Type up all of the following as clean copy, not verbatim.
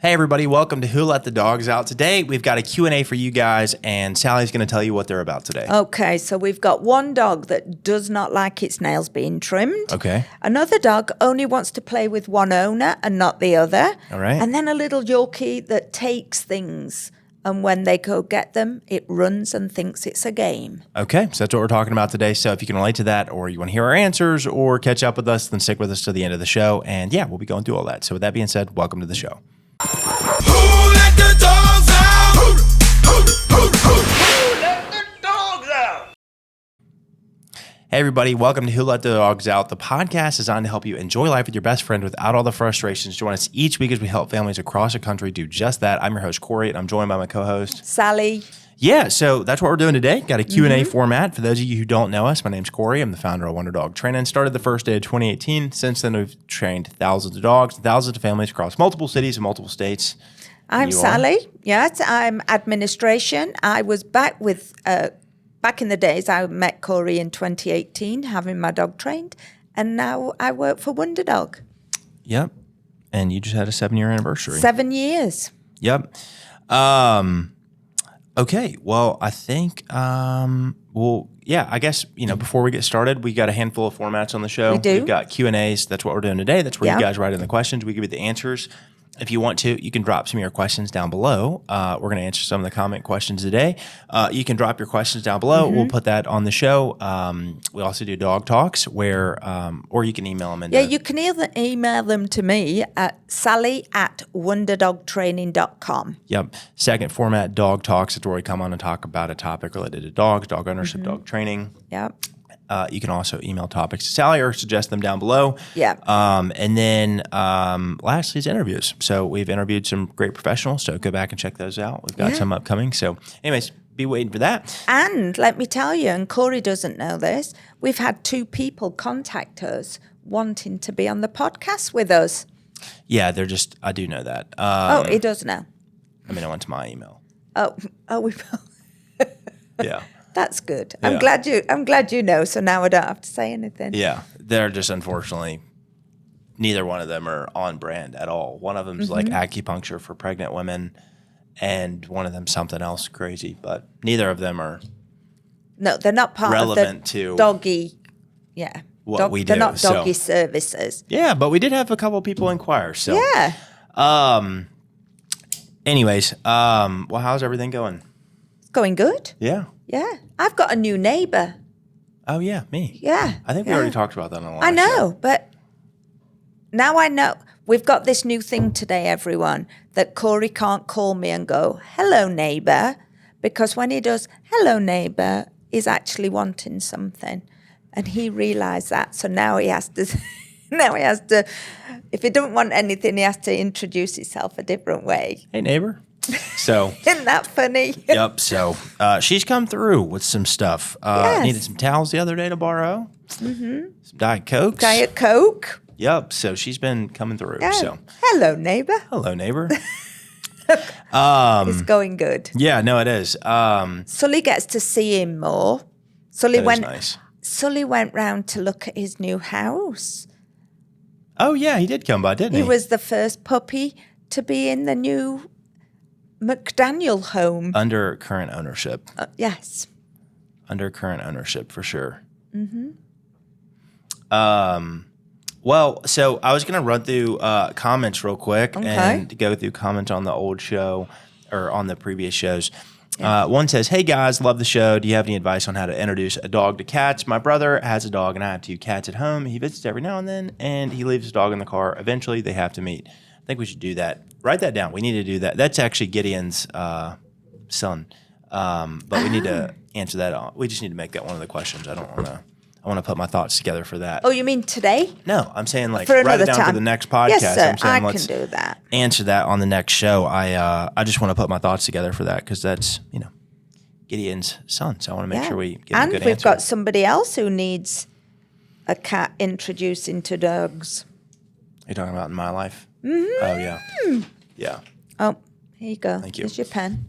Hey everybody, welcome to Who Let the Dogs Out. Today we've got a Q&A for you guys, and Sally's going to tell you what they're about today. Okay, so we've got one dog that does not like its nails being trimmed. Okay. Another dog only wants to play with one owner and not the other. All right. And then a little Yorkie that takes things, and when they go get them, it runs and thinks it's a game. Okay, so that's what we're talking about today. So if you can relate to that, or you want to hear our answers, or catch up with us, then stick with us to the end of the show. And yeah, we'll be going through all that. So with that being said, welcome to the show. Who let the dogs out? Who let the dogs out? Hey everybody, welcome to Who Let the Dogs Out, the podcast designed to help you enjoy life with your best friend without all the frustrations. Join us each week as we help families across the country do just that. I'm your host, Corey, and I'm joined by my co-host, Sally. Yeah, so that's what we're doing today. Got a Q&A format. For those of you who don't know us, my name's Corey. I'm the founder of Wonder Dog Training. Started the first day of 2018. Since then, we've trained thousands of dogs, thousands of families across multiple cities and multiple states. I'm You are? Sally. Yes, I'm administration. I was back with, back in the days, I met Corey in 2018, having my dog trained. And now I work for Wonder Dog. Yep. And you just had a 7-year anniversary. 7 years. Yep. Okay, well, I think, I guess, before we get started, we got a handful of formats on the show. We do. We've got Q&As. That's what we're doing today. That's where Yeah. you guys write in the questions. We give you the answers. If you want to, you can drop some of your questions down below. We're going to answer some of the comment questions today. You can drop your questions down below. We'll put that on the show. We also do dog talks where, or you can email them. Yeah, you can either email them to me at sally@wonderdogtraining.com. Yep. Second format, dog talks. It's where we come on and talk about a topic related to dogs, dog ownership, dog training. Yep. You can also email topics to Sally or suggest them down below. Yeah. And then lastly is interviews. So we've interviewed some great professionals, so go back and check those out. We've got some upcoming. So anyways, be waiting for that. And let me tell you, and Corey doesn't know this, we've had 2 people contact us wanting to be on the podcast with us. Yeah, I do know that. He does know. I mean, I went to my email. We Yeah. That's good. Yeah. I'm glad you know, so now I don't have to say anything. Yeah. They're just unfortunately, neither one of them are on brand at all. One of them's like acupuncture for pregnant women, and one of them's something else crazy, but neither of them are No, they're not part relevant of the to doggy. Yeah. what we do. They're not so- doggy services. Yeah, but we did have a couple of people inquire. So Yeah. anyways, well, how's everything going? It's going good. Yeah. Yeah. I've got a new neighbor. Oh yeah, me. Yeah. I think we yeah. already talked about that on the last I know, show. but now I know. We've got this new thing today, everyone, that Corey can't call me and go, hello, neighbor, because when he does, hello, neighbor, he's actually wanting something. And he realized that. So now he has to, if he doesn't want anything, he has to introduce himself a different way. Hey neighbor. So Isn't that funny? yep. So she's come through with some stuff. Yes. Needed some towels the other day to borrow. Some Diet Cokes. Diet Coke. Yep. So she's been coming through. Yeah. So Hello, neighbor. hello neighbor. It's going good. Yeah. No, it is. Sully gets to see him more. Sully That is went. nice. Sully went round to look at his new house. Oh yeah, he did come by, didn't he? He was the first puppy to be in the new McDaniel home. under current ownership. Yes. Under current ownership for sure. Well, so I was going to run through comments real quick and go through comments on the old show or on the previous shows. One says, hey guys, love the show. Do you have any advice on how to introduce a dog to cats? My brother has a dog and I have 2 cats at home. He visits every now and then and he leaves his dog in the car. Eventually they have to meet. I think we should do that. Write that down. We need to do that. That's actually Gideon's son. But we need to answer that. We just need to make that one of the questions. I want to put my thoughts together for that. Oh, you mean today? No, I'm saying like For write another it down time. for the next podcast. Yes, sir. I'm saying I let's can do that. answer that on the next show. I just want to put my thoughts together for that because that's Gideon's son. So I want to make sure we get a And good we've answer. got somebody else who needs a cat introduced into dogs. You're talking about in my life? Oh yeah, yeah. Oh, here you go. Thank you. Here's your pen.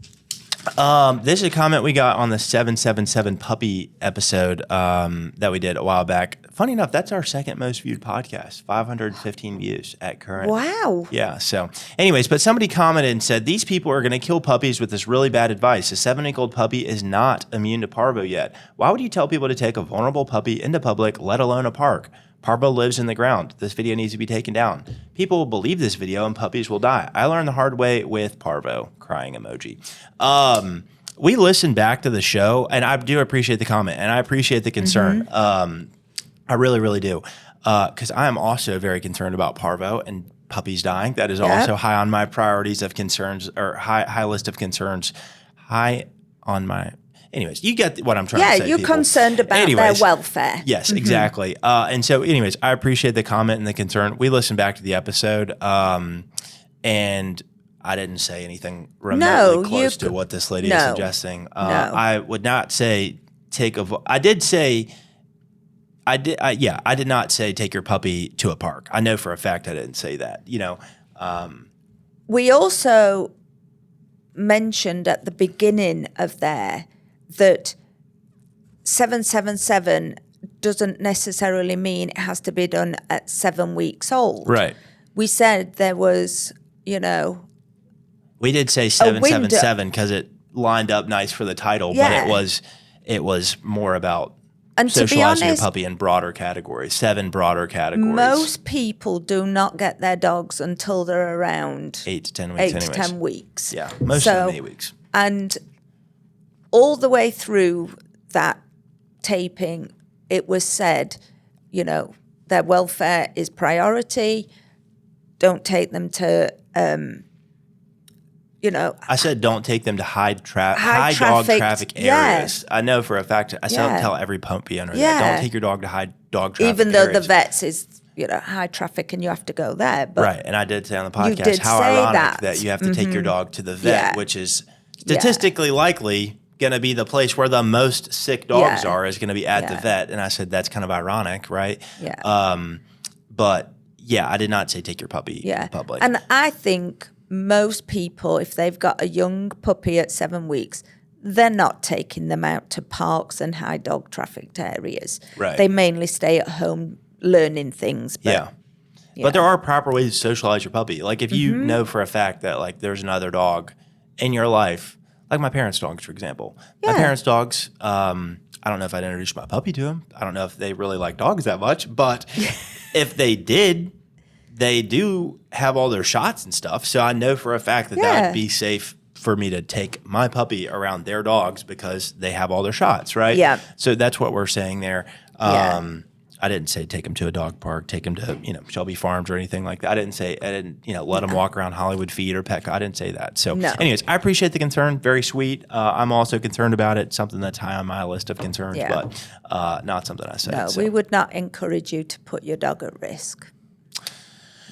This is a comment we got on the 777 puppy episode that we did a while back. Funny enough, that's our second most viewed podcast, 515 views at current. Wow. Yeah. So, anyways, but somebody commented and said, these people are going to kill puppies with this really bad advice. A 7-week-old puppy is not immune to parvo yet. Why would you tell people to take a vulnerable puppy into public, let alone a park? Parvo lives in the ground. This video needs to be taken down. People will believe this video and puppies will die. I learned the hard way with Parvo. Crying emoji. We listened back to the show, and I do appreciate the comment, and I appreciate the concern. I really, really do. Because I am also very concerned about Parvo and puppies dying. That is also high on my priorities of concerns, or high list of concerns. High on my... Anyways, you get what I'm trying to say. Yeah, you're people. concerned about their welfare. Yes, exactly. And so, anyways, I appreciate the comment and the concern. We listened back to the episode, and I didn't say anything remotely close to what this lady is suggesting. I would not say I did not say take your puppy to a park. I know for a fact I didn't say that. We also mentioned at the beginning of there that 777 doesn't necessarily mean it has to be done at 7 weeks old. Right. We said there was, we did say 777 because it lined up nice for the title, but it was more about socializing your puppy in broader categories, 7 broader categories. Most people do not get their dogs until they're around 8 to 10 weeks. 8 to 10 weeks. Yeah, most of them 8 weeks. And all the way through that taping, it was said, their welfare is priority. Don't take them to, I said don't take them to high dog traffic areas. I know for a fact. I still tell every puppy owner that. Don't take your dog to high dog traffic even though areas. the vets is high traffic and you have to go there. But right, and I did say on the podcast how ironic that you have to take your dog to the vet, which is statistically likely going to be the place where the most sick dogs are, is going to be at the vet. And I said that's kind of ironic, right? Yeah. But yeah, I did not say take your puppy in public. And I think most people, if they've got a young puppy at 7 weeks, they're not taking them out to parks and high dog trafficked areas. Right. They mainly stay at home learning things. But, But there are proper ways to socialize your puppy. Like if you know for a fact that like there's another dog in your life, like my parents' dogs, for example. My parents' dogs, I don't know if I'd introduce my puppy to them. I don't know if they really like dogs that much. But if they did, they do have all their shots and stuff. So I know for a fact that that would be safe for me to take my puppy around their dogs because they have all their shots, right? Yeah. So that's what we're saying there. I didn't say take them to a dog park, take them to, Shelby Farms or anything like that. I didn't let them walk around Hollywood Feed or Petco. I didn't say that. So anyways, I appreciate the concern. Very sweet. I'm also concerned about it. Something that's high on my list of concerns, but not something I said. No, we would not encourage you to put your dog at risk.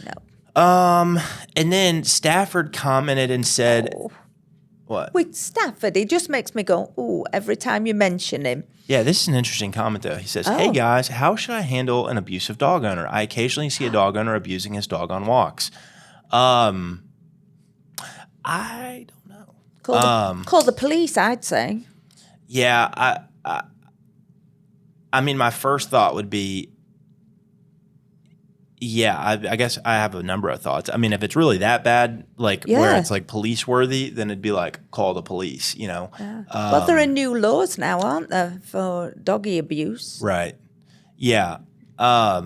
No. And then Stafford commented and said, what? With Stafford, he just makes me go, ooh, every time you mention him. Yeah, this is an interesting comment, though. He says, hey, guys, how should I handle an abusive dog owner? I occasionally see a dog owner abusing his dog on walks. I don't know. Call the police, I'd say. Yeah, I mean, my first thought would be, I guess I have a number of thoughts. I mean, if it's really that bad, where it's like police worthy, then it'd be like call the police, But there are new laws now, aren't there, for doggy abuse? Right. Yeah. Call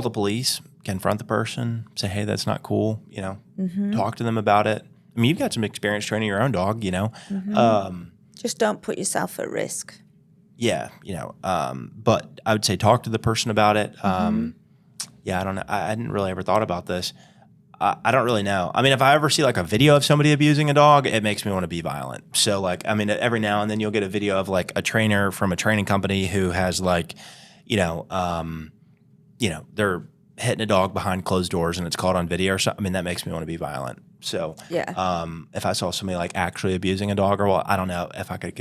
the police, confront the person, say, hey, that's not cool, talk to them about it. I mean, you've got some experience training your own dog, Just don't put yourself at risk. Yeah, but I would say talk to the person about it. Yeah, I don't know. I hadn't really ever thought about this. I don't really know. I mean, if I ever see like a video of somebody abusing a dog, it makes me want to be violent. So every now and then you'll get a video of like a trainer from a training company who has like, they're hitting a dog behind closed doors and it's caught on video or something. I mean, that makes me want to be violent. So, if I saw somebody like actually abusing a dog, I don't know if I could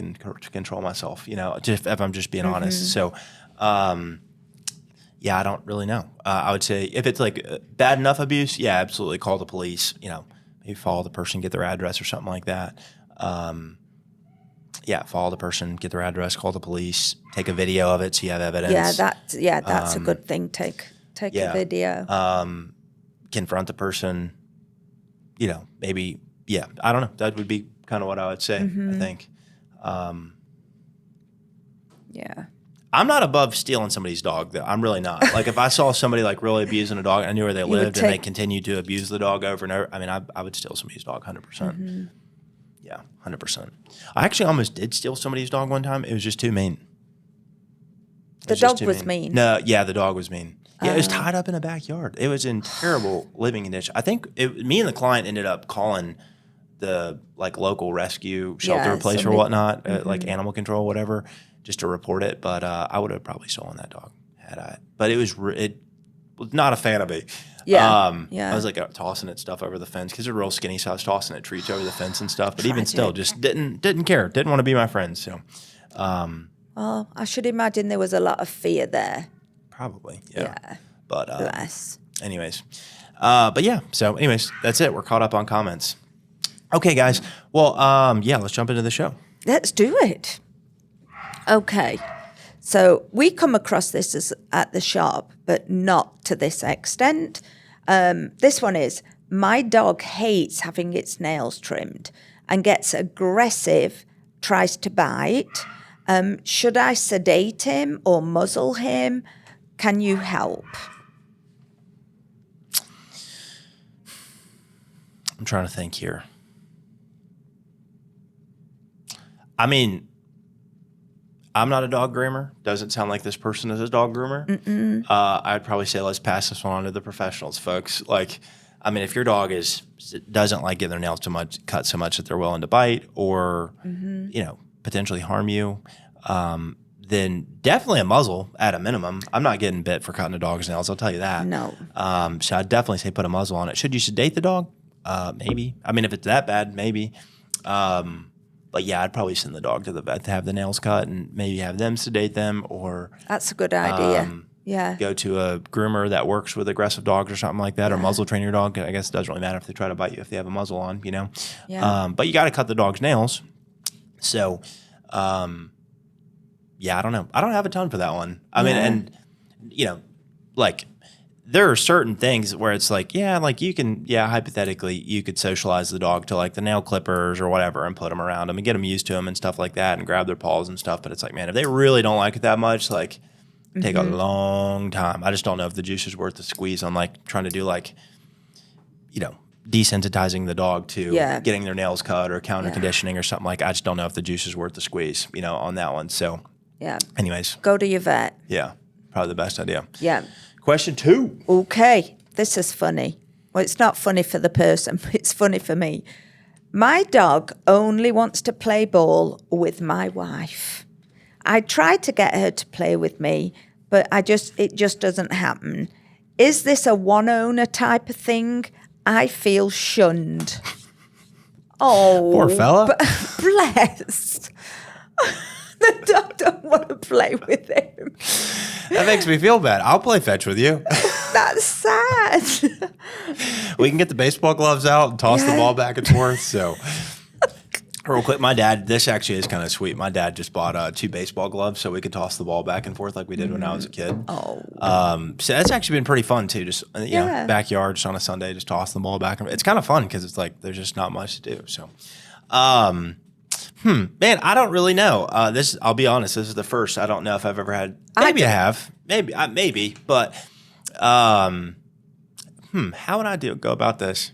control myself, just if I'm just being honest. So, I don't really know. I would say if it's like bad enough abuse, absolutely call the police, maybe follow the person, get their address or something like that. Follow the person, get their address, call the police, take a video of it so you have evidence. That's a good thing. Take a video. Confront the person. Maybe I don't know. That would be kind of what I would say. I think. I'm not above stealing somebody's dog, though. I'm really not. Like, if I saw somebody, like, really abusing a dog, I knew where they lived, and they continued to abuse the dog over and over, I mean, I would steal somebody's dog 100%. Yeah, 100%. I actually almost did steal somebody's dog one time. It was just too mean. The dog was mean? No, yeah, the dog was mean. Yeah, it was tied up in a backyard. It was in terrible living condition. I think me and the client ended up calling the, like, local rescue shelter place or whatnot, like animal control, whatever, just to report it. But I would have probably stolen that dog had I. But it was not a fan of me. I was like tossing it stuff over the fence because they're real skinny, so I was tossing it treats over the fence and stuff. But even still, just didn't care. Didn't want to be my friend. So, well, I should imagine there was a lot of fear there. Probably, yeah. But bless. Anyways, So, anyways, that's it. We're caught up on comments. Okay, guys. Well, let's jump into the show. Let's do it. Okay. So we come across this at the shop, but not to this extent. This one is, my dog hates having its nails trimmed and gets aggressive, tries to bite. Should I sedate him or muzzle him? Can you help? I'm trying to think here. I mean, I'm not a dog groomer. Doesn't sound like this person is a dog groomer. I'd probably say let's pass this one on to the professionals, folks. Like, I mean, if your dog doesn't like getting their nails cut so much that they're willing to bite or, potentially harm you, then definitely a muzzle at a minimum. I'm not getting bit for cutting a dog's nails. I'll tell you that. No. So I'd definitely say put a muzzle on it. Should you sedate the dog? Maybe. I mean, if it's that bad, maybe. But yeah, I'd probably send the dog to the vet to have the nails cut and maybe have them sedate them, or that's a good idea. Go to a groomer that works with aggressive dogs or something like that, or muzzle train your dog. I guess it doesn't really matter if they try to bite you if they have a muzzle on, Yeah. But you got to cut the dog's nails. So, I don't know. I don't have a ton for that one. I mean, and like, there are certain things where it's like, you can, hypothetically, you could socialize the dog to like the nail clippers or whatever and put them around them and get them used to them and stuff like that and grab their paws and stuff. But it's like, man, if they really don't like it that much, like, take a long time. I just don't know if the juice is worth the squeeze on like trying to do like, desensitizing the dog to getting their nails cut or counter conditioning or something like. I just don't know if the juice is worth the squeeze, on that one. So, anyways, go to your vet. Yeah, probably the best idea. Yeah. Question 2. Okay, this is funny. Well, it's not funny for the person, but it's funny for me. My dog only wants to play ball with my wife. I try to get her to play with me, but it just doesn't happen. Is this a one owner type of thing? I feel shunned. Oh, poor fella. Bless. The dog don't want to play with him. That makes me feel bad. I'll play fetch with you. That's sad. We can get the baseball gloves out and toss the ball back and forth. So, real quick, my dad, this actually is kind of sweet. My dad just bought 2 baseball gloves so we could toss the ball back and forth like we did when I was a kid. Oh. So that's actually been pretty fun too. Just backyard, just on a Sunday, just toss the ball back. It's kind of fun because it's like there's just not much to do. So, man, I don't really know. I'll be honest, this is the first. I don't know if I've ever had. Maybe I have. Maybe. But, how would I go about this?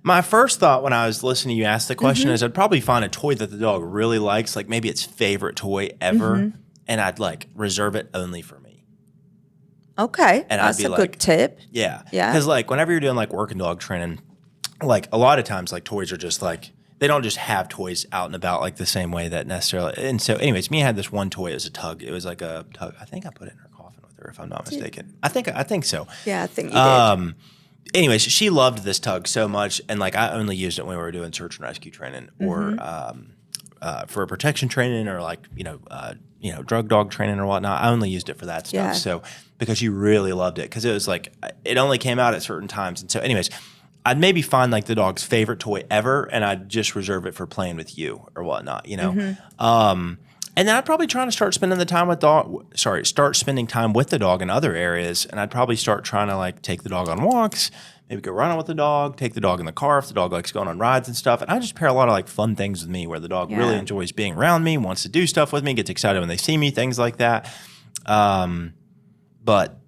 My first thought when I was listening to you ask the question is I'd probably find a toy that the dog really likes, like maybe its favorite toy ever, and I'd like reserve it only for me. Okay, and that's I'd be a good tip. Yeah. Because like whenever you're doing like working dog training, like a lot of times like toys are just like, they don't just have toys out and about like the same way that necessarily. And so anyways, me had this one toy. It was a tug. It was like a tug. I think I put it in her coffin with her if I'm not mistaken. I think so. Yeah, I think you did. Anyways, she loved this tug so much. And like I only used it when we were doing search and rescue training or for protection training or like, drug dog training or whatnot. I only used it for that stuff. Yeah. So because she really loved it because it was like, it only came out at certain times. And so anyways, I'd maybe find like the dog's favorite toy ever, and I'd just reserve it for playing with you or whatnot, you know. And then I'd probably try to start spending time with the dog in other areas, and I'd probably start trying to like take the dog on walks, maybe go running with the dog, take the dog in the car if the dog likes going on rides and stuff. And I just pair a lot of like fun things with me where the dog really enjoys being around me, wants to do stuff with me, gets excited when they see me, things like that. But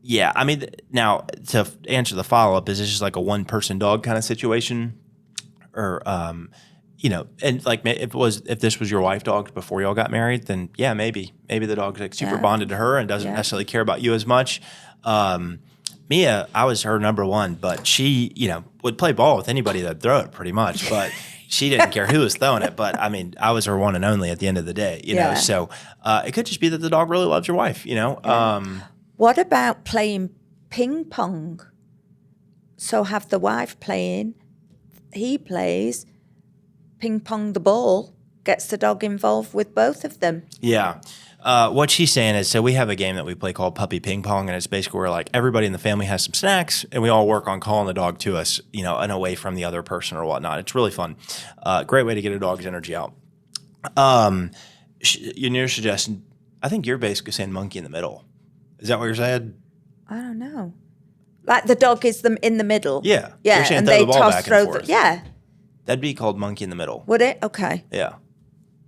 yeah, I mean, now to answer the follow-up, is this just like a one-person dog kind of situation? Or, you know, and like if this was your wife dog before y'all got married, then yeah, maybe the dog's like super bonded to her and doesn't necessarily care about you as much. Mia, I was her number one, but she, you know, would play ball with anybody that'd throw it pretty much, but she didn't care who was throwing it. But I mean, I was her one and only at the end of the day, you know, so it could just be that the dog really loves your wife, you know. What about playing ping pong? So have the wife playing, he plays, ping pong the ball, gets the dog involved with both of them. Yeah. What she's saying is, so we have a game that we play called Puppy Ping Pong, and it's basically where like everybody in the family has some snacks, and we all work on calling the dog to us, you know, and away from the other person or whatnot. It's really fun. Great way to get a dog's energy out. Your suggestion, I think you're basically saying monkey in the middle. Is that what you're saying? I don't know. Like the dog is in the middle. Yeah. Yeah, You're saying and throw they the ball toss, back and throw forth. yeah. That'd be called monkey in the middle. Would it? Okay. Yeah.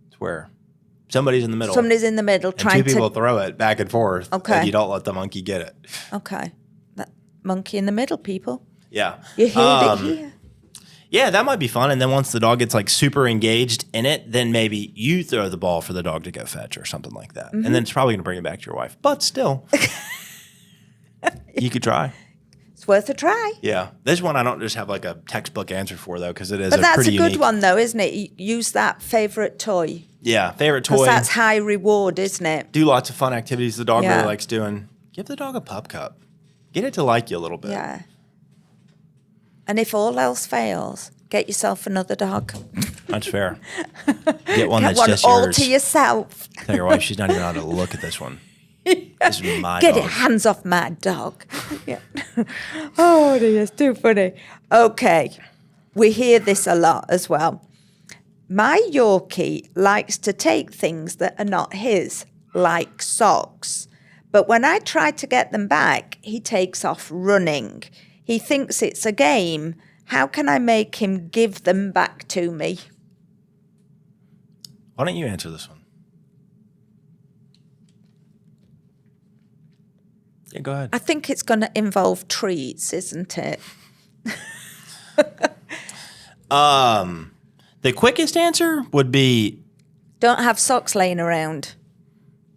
It's where somebody's in the middle. Somebody's in the middle and trying two people to. throw it back and forth. Okay. And you don't let the monkey get it. Okay. That monkey in the middle, people. Yeah. You heard it here. Yeah, that might be fun. And then once the dog gets like super engaged in it, then maybe you throw the ball for the dog to go fetch or something like that. And then it's probably going to bring it back to your wife. But still, you could try. It's worth a try. Yeah. This one I don't just have like a textbook answer for, though, because it is But that's pretty a good unique. one, though, isn't it? You use that favorite toy. Yeah. Favorite Because toy. that's high reward, isn't it? Do lots of fun activities the dog Yeah. really likes doing. Give the dog a pup cup. Get it to like you a little bit. Yeah. And if all else fails, get yourself another dog. That's fair. Get one Get that's one just all yours. to yourself. Tell your wife she's not even allowed to look at this one. This is my Get dog. it, hands off my dog. Yeah. Oh, dear, it's too funny. Okay, we hear this a lot as well. My Yorkie likes to take things that are not his, like socks. But when I try to get them back, he takes off running. He thinks it's a game. How can I make him give them back to me? Why don't you answer this one? Yeah, go ahead. I think it's going to involve treats, isn't it? The quickest answer would be Don't have socks laying around.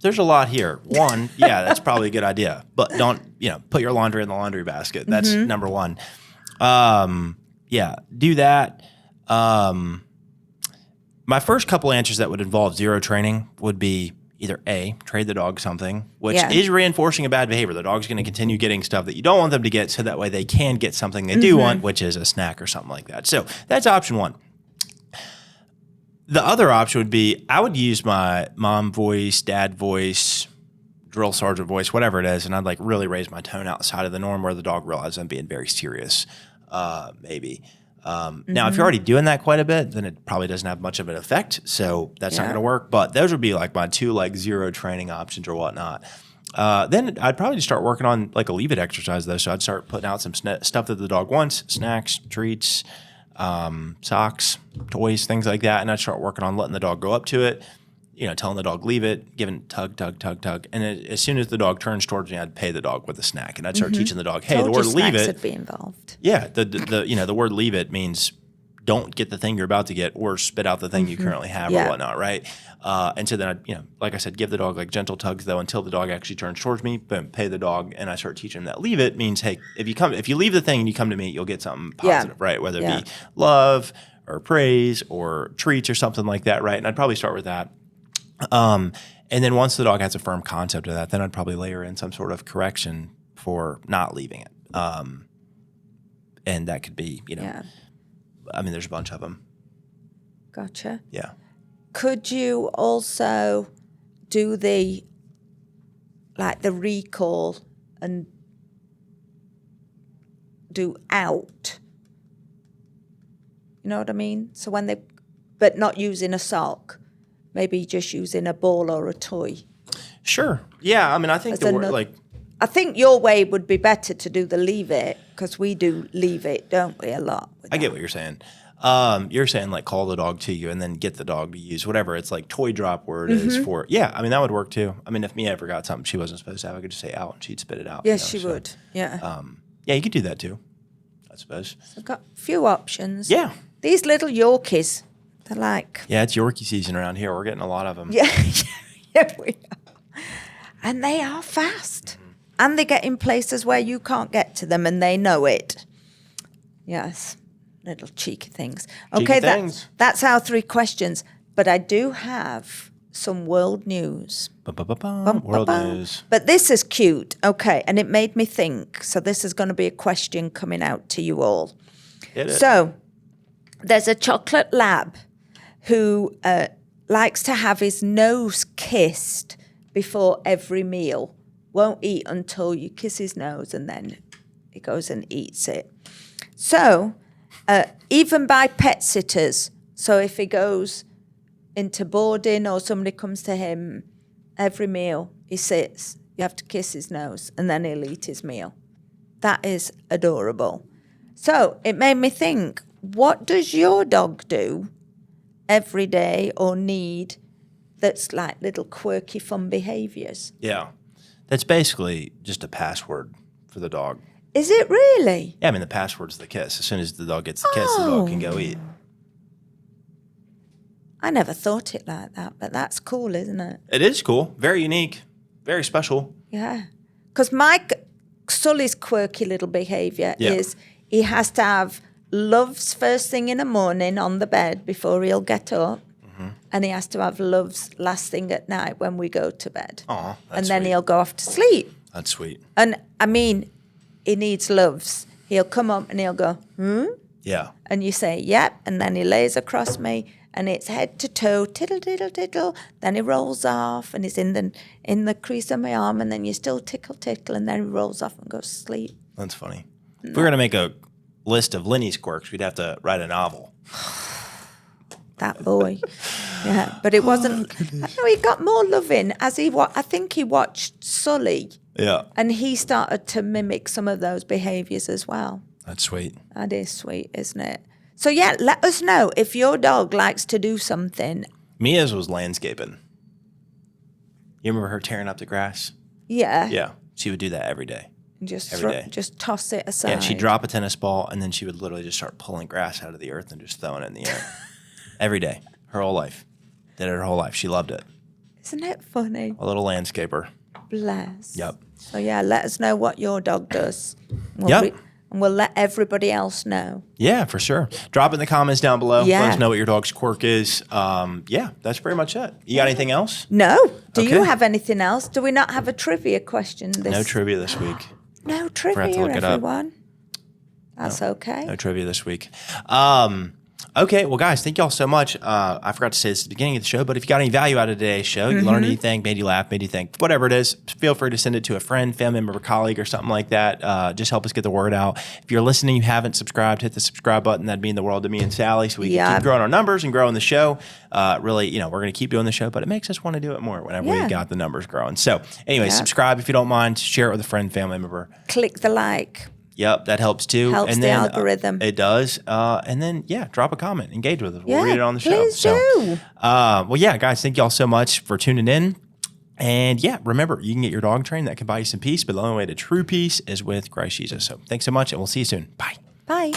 there's a lot here. One, yeah, that's probably a good idea. But don't, put your laundry in the laundry basket. That's number one. Yeah, do that. My first couple answers that would involve zero training would be either A, trade the dog something, which is reinforcing a bad behavior. The dog's going to continue getting stuff that you don't want them to get, so that way they can get something they do want, which is a snack or something like that. So that's option one. The other option would be I would use my mom voice, dad voice, drill sergeant voice, whatever it is, and I'd like really raise my tone outside of the norm where the dog realizes I'm being very serious, maybe. Now, if you're already doing that quite a bit, then it probably doesn't have much of an effect, so that's not going to work. But those would be like my two like zero training options or whatnot. Then I'd probably just start working on like a leave it exercise though. So I'd start putting out some stuff that the dog wants, snacks, treats, socks, toys, things like that, and I'd start working on letting the dog go up to it. Telling the dog leave it, giving tug, tug, tug, tug, and as soon as the dog turns towards me, I'd pay the dog with a snack, and I'd start teaching the dog, hey, the word leave it. Would be involved. Yeah, the word leave it means don't get the thing you're about to get or spit out the thing you currently have or whatnot, right? And so then I'd, like I said, give the dog like gentle tugs though until the dog actually turns towards me, boom, pay the dog, and I start teaching him that leave it means, hey, if you leave the thing and you come to me, you'll get something positive, right? Whether it be love or praise or treats or something like that, right? And I'd probably start with that. And then once the dog has a firm concept of that, then I'd probably layer in some sort of correction for not leaving it. And that could be, I mean, there's a bunch of them. Gotcha. Yeah. Could you also do the recall and do out You know what I mean? So when but not using a sock, maybe just using a ball or a toy. Sure. Yeah. I mean, I think I think your way would be better to do the leave it, because we do leave it, don't we, a lot? I get what you're saying. You're saying like call the dog to you and then get the dog to use whatever. It's like toy drop word is for. Yeah. I mean, that would work too. I mean, if Mia ever got something she wasn't supposed to have, I could just say out and she'd spit it out. Yes, she would. Yeah. Yeah, you could do that too, I suppose. I've got a few options. Yeah. These little Yorkies, they're like. Yeah, it's Yorkie season around here. We're getting a lot of them. Yeah, yeah, we are. And they are fast. And they get in places where you can't get to them, and they know it. Yes, little cheeky things. Okay, that's our 3 questions. But I do have some world news. World news. But this is cute. Okay, and it made me think. So this is going to be a question coming out to you all. So there's a chocolate lab who likes to have his nose kissed before every meal. Won't eat until you kiss his nose, and then he goes and eats it. So even by pet sitters, so if he goes into boarding or somebody comes to him, every meal he sits, you have to kiss his nose, and then he'll eat his meal. That is adorable. So it made me think, what does your dog do every day or need that's like little quirky fun behaviours? Yeah. That's basically just a password for the dog. Is it really? Yeah, I mean, the password's the kiss. As soon as the dog gets the kiss, the dog can go eat. I never thought it like that, but that's cool, isn't it? It is cool. Very unique. Very special. Yeah. Because Sully's quirky little behaviour is he has to have loves first thing in the morning on the bed before he'll get up. And he has to have loves last thing at night when we go to bed. Aw, that's And then sweet. he'll go off to sleep. That's sweet. And, I mean, he needs loves. He'll come up and he'll go, Yeah. And you say, yep. And then he lays across me and it's head to toe, tiddle, tiddle, tiddle. Then he rolls off and he's in the crease of my arm, and then you still tickle, tickle, and then he rolls off and goes to sleep. That's funny. If we were going to make a list of Lenny's quirks, we'd have to write a novel. That boy. Yeah, but it wasn't. I know he got more loving as I think he watched Sully. Yeah. And he started to mimic some of those behaviours as well. That's sweet. That is sweet, isn't it? So, yeah, let us know if your dog likes to do something. Mia's was landscaping. You remember her tearing up the grass? Yeah. Yeah. She would do that every day. Just every day. Just toss it aside. Yeah, she'd drop a tennis ball, and then she would literally just start pulling grass out of the earth and just throwing it in the air. Every day. Her whole life. Did it her whole life. She loved it. Isn't it funny? A little landscaper. Bless. Yep. So, yeah, let us know what your dog does. Yep. And we'll let everybody else know. Yeah, for sure. Drop it in the comments down below. Yeah. Let us know what your dog's quirk is. Yeah, that's pretty much it. You got anything else? No. Do Okay. you have anything else? Do we not have a trivia question? No trivia this week. No trivia, look it up. everyone. That's okay. No trivia this week. Okay, well, guys, thank y'all so much. I forgot to say this at the beginning of the show, but if you got any value out of today's show, you learned anything, made you laugh, made you think, whatever it is, feel free to send it to a friend, family member, colleague, or something like that. Just help us get the word out. If you're listening, you haven't subscribed, hit the subscribe button. That'd mean the world to me and Sally, so we can keep growing our numbers and growing the show. Really, we're going to keep doing the show, but it makes us want to do it more whenever we got the numbers growing. So anyway, subscribe if you don't mind. Share it with a friend, family member. Click the like. Yep, that helps too. Helps and the then, algorithm. It does. And then, drop a comment. Engage with us. We'll Yeah, read it on the show. please do. Well, yeah, guys, thank y'all so much for tuning in. And yeah, remember, you can get your dog trained. That can buy you some peace, but the only way to true peace is with Christ Jesus. So thanks so much, and we'll see you soon. Bye. Bye.